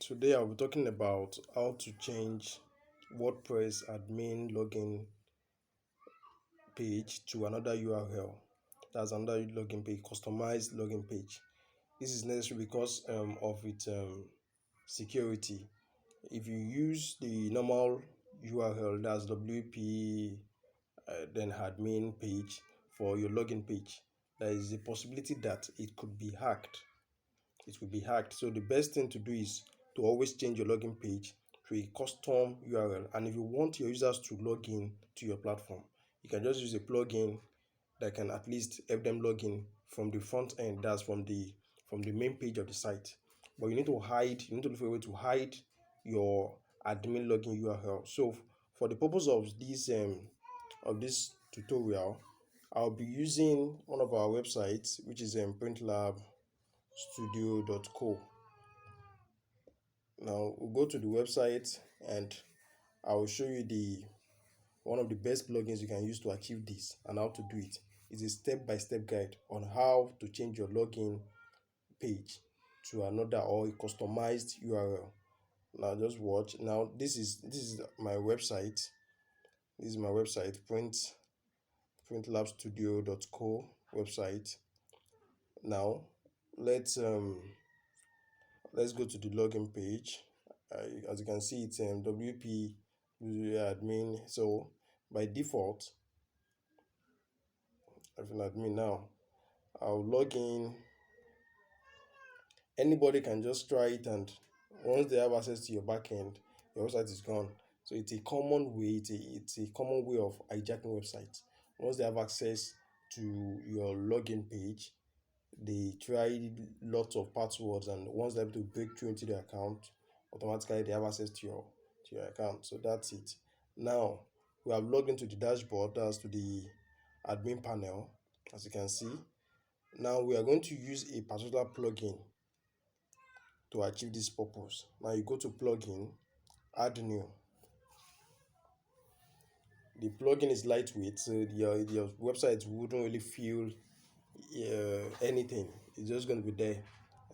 Today I'll be talking about how to change WordPress admin login page to another URL. That's another login page, customized login page. This is necessary because of its security. If you use the normal URL, that's WP then admin page for your login page, there is a possibility that it could be hacked. So the best thing to do is to always change your login page to a custom URL. And if you want your users to log in to your platform, you can just use a plugin that can at least help them log in from the front end, that's from the main page of the site. But you need to look for a way to hide your admin login URL. So for the purpose of this tutorial, I'll be using one of our websites, which is printlabstudio.co. Now we'll go to the website and I will show you one of the best plugins you can use to achieve this and how to do it. It's a step-by-step guide on how to change your login page to another or a customized URL. Now just watch. Now this is my website. This is my website, printlabstudio.co website. Now let's go to the login page. As you can see, it's WP admin. So by default, as an admin now, I'll log in. Anybody can just try it, and once they have access to your backend, your website is gone. So it's a common way. It's a common way of hijacking websites. Once they have access to your login page, they try lots of passwords, and once they're able to break through into the account, automatically they have access to your account. So that's it. Now we have logged into the dashboard, that's to the admin panel, as you can see. Now we are going to use a particular plugin to achieve this purpose. Now you go to plugin, add new. The plugin is lightweight, so your website wouldn't really feel anything. It's just going to be there.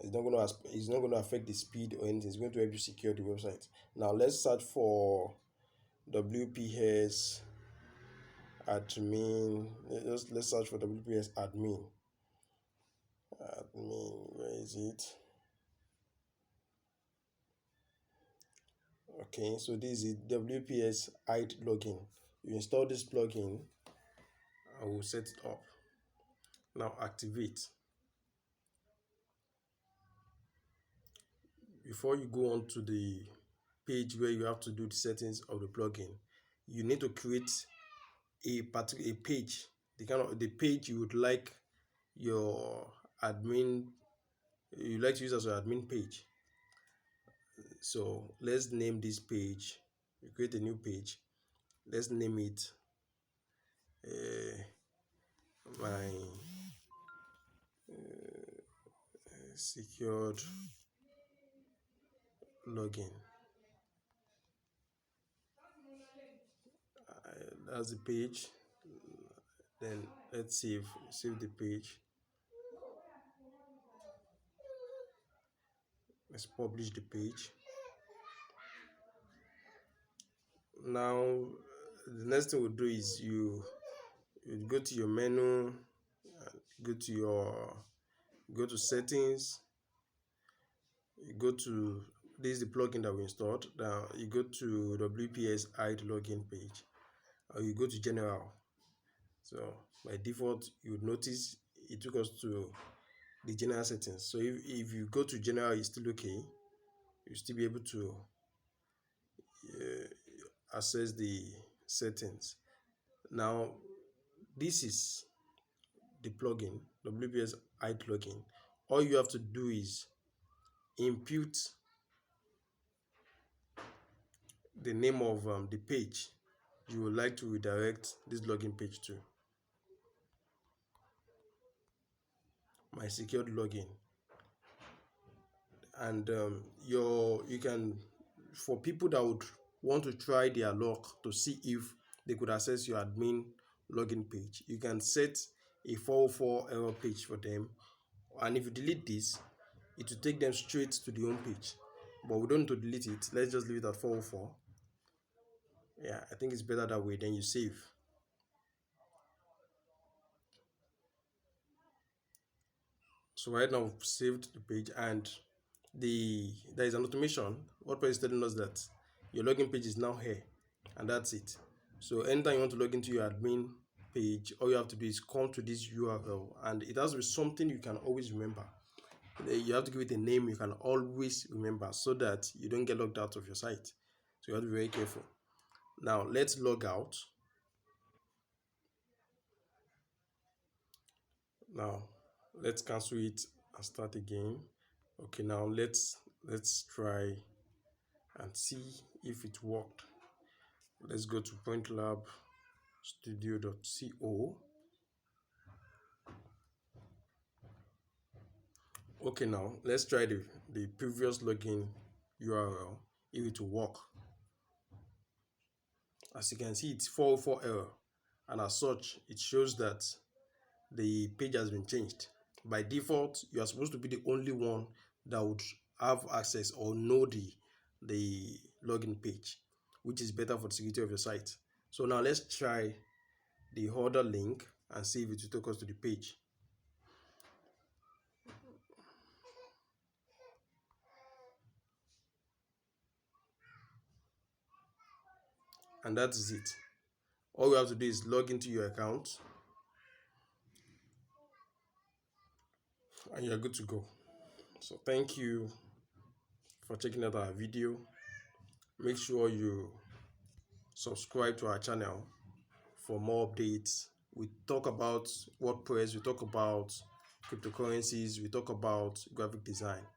It's not going to affect the speed or anything. It's going to help you secure the website. Now let's search for WPS admin. Let's search for WPS admin. Where is it? Okay, so this is WPS hide login. You install this plugin. I will set it up. Now activate. Before you go on to the page where you have to do the settings of the plugin, you need to create a page, the page you would like your admin to use as your admin page. So let's name this page. You create a new page. Let's name it my secured login. That's the page. Then let's save the page. Let's publish the page. Now the next thing we'll do is you go to your menu, go to settings, you go to this is the plugin that we installed. Now you go to WPS hide login page, or you go to general. So by default you would notice it took us to the general settings. So if you go to general, it's still okay. You'll still be able to access the settings. Now this is the plugin, WPS hide login. All you have to do is input the name of the page you would like to redirect this login page to. My secured login. And you can, for people that would want to try their luck to see if they could access your admin login page, you can set a 404 error page for them, and if you delete this, it will take them straight to the home page. but we don't need to delete it. Let's just leave it at 404. Yeah, I think it's better that way. Then you save. So right now we've saved the page, and there is an automation. WordPress is telling us that your login page is now here, and that's it. So anytime you want to log into your admin page, all you have to do is come to this URL, and it has to be something you can always remember. You have to give it a name you can always remember, so that you don't get logged out of your site. So you have to be very careful. Now let's log out. Now let's cancel it and start again. Okay, now let's try and see if it worked. Let's go to pointlabstudio.co. Okay, now let's try the previous login URL if it will work. As you can see, it's 404 error, and as such it shows that the page has been changed. By default, you are supposed to be the only one that would have access or know the login page, which is better for the security of your site. So now let's try the other link and see if it will take us to the page. And that is it. All we have to do is log into your account, and you're good to go. So thank you for checking out our video. Make sure you subscribe to our channel for more updates. We talk about WordPress, we talk about cryptocurrencies, we talk about graphic design,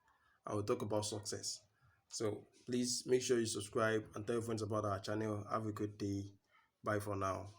and we talk about success. So please make sure you subscribe and tell your friends about our channel. Have a good day. Bye for now.